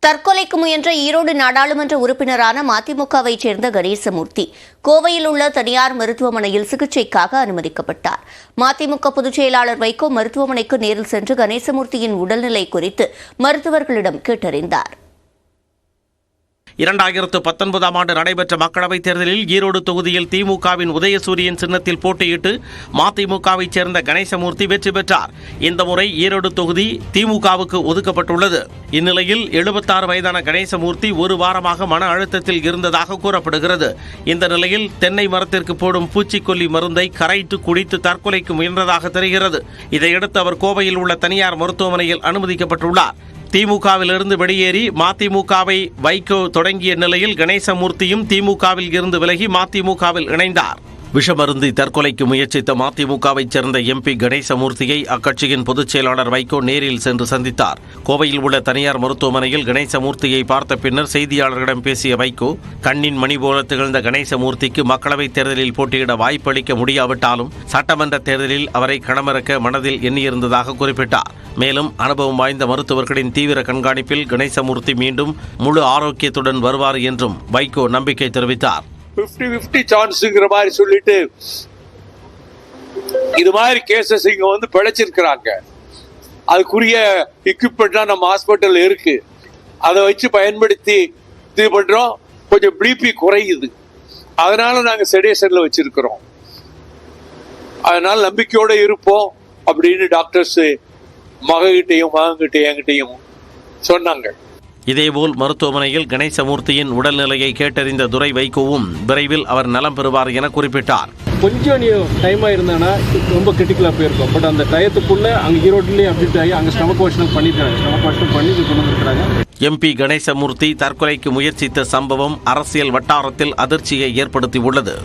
தற்கொலைக்கு முயன்ற ஈரோடு நாடாளுமன்ற உறுப்பினரான மதிமுகவைச் சேர்ந்த கணேசமூர்த்தி கோவையில் உள்ள தனியார் மருத்துவமனையில் சிகிச்சைக்காக அனுமதிக்கப்பட்டார். மதிமுக பொதுச் செயலாளர் வைகோ மருத்துவமனைக்கு நேரில் சென்று கணேசமூர்த்தியின் உடல்நிலை குறித்து மருத்துவர்களிடம் கேட்டறிந்தார். 2019 ஆண்டு நடைபெற்ற மக்களவைத் தேர்தலில் ஈரோடு தொகுதியில் திமுகவின் உதயசூரியன் சின்னத்தில் போட்டியிட்டு மதிமுகவைச் சேர்ந்த கணேசமூர்த்தி வெற்றி பெற்றார். இந்த முறை ஈரோடு தொகுதி திமுகவுக்கு ஒதுக்கப்பட்டுள்ளது. இந்நிலையில் 76 வயதான கணேசமூர்த்தி ஒரு வாரமாக மன அழுத்தத்தில் இருந்ததாக கூறப்படுகிறது. இந்த நிலையில் தென்னை மரத்திற்கு போடும் பூச்சிக்கொல்லி மருந்தை கரைத்து குடித்து தற்கொலைக்கு முயன்றதாக தெரிகிறது. இதையடுத்து அவர் கோவையில் உள்ள தனியார் மருத்துவமனையில் அனுமதிக்கப்பட்டுள்ளார். திமுகவிலிருந்து வெளியேறி மதிமுகவை வைகோ தொடங்கிய நிலையில் கணேசமூர்த்தியும் திமுகவில் இருந்து விலகி மதிமுகவில் இணைந்தார். விஷமருந்தி தற்கொலைக்கு முயற்சித்த மதிமுகவைச் சேர்ந்த எம்பி கணேசமூர்த்தியை அக்கட்சியின் பொதுச் செயலாளர் வைகோ நேரில் சென்று சந்தித்தார். கோவையில் உள்ள தனியார் மருத்துவமனையில் கணேசமூர்த்தியை பார்த்த பின்னர் செய்தியாளர்களிடம் பேசிய வைகோ, கண்ணின் மணி போல திகழ்ந்த கணேசமூர்த்திக்கு மக்களவைத் தேர்தலில் போட்டியிட வாய்ப்பளிக்க முடியாவிட்டாலும் சட்டமன்ற தேர்தலில் அவரை களமிறக்க மனதில் எண்ணியிருந்ததாக குறிப்பிட்டார். மேலும் அனுபவம் வாய்ந்த மருத்துவர்களின் தீவிர கண்காணிப்பில் கணேசமூர்த்தி மீண்டும் முழு ஆரோக்கியத்துடன் வருவார் என்றும் வைகோ நம்பிக்கை தெரிவித்தார். 50-50 சான்ஸ்ங்கிற மாதிரி சொல்லிட்டு இது மாதிரி கேசஸ் இங்க பிழைச்சிருக்கிறாங்க. அதுக்குரிய எக்யூப்மெண்ட் நம்ம ஹாஸ்பிட்டல் இருக்கு. அதை வச்சு பயன்படுத்தி இது பண்றோம். கொஞ்சம் பிபி குறையுது, அதனால நாங்க செடேஷன்ல வச்சிருக்கிறோம். அதனால நம்பிக்கையோட இருப்போம் அப்படின்னு டாக்டர்ஸ் மகன்கிட்டையும் என்கிட்டையும் சொன்னாங்க. இதேபோல் மருத்துவமனையில் கணேசமூர்த்தியின் உடல்நிலையை கேட்டறிந்த துரை வைகோவும் விரைவில் அவர் நலம் பெறுவார் என குறிப்பிட்டார். கொஞ்சம் டைமாக இருந்தானா ரொம்ப கிரிட்டிக்கலாக போயிருக்கும். பட் அந்த டயத்துக்குள்ளே அங்கே ஈரோட்லேயே அப்டேட் ஆகி அங்கே ஸ்டமக் வாஷன் பண்ணியிருக்காங்க. ஸ்டமக் வாஷன் பண்ணி கொண்டு வந்துருக்காங்க. எம்பி கணேசமூர்த்தி தற்கொலைக்கு முயற்சித்த சம்பவம் அரசியல் வட்டாரத்தில் அதிர்ச்சியை ஏற்படுத்தியுள்ளது.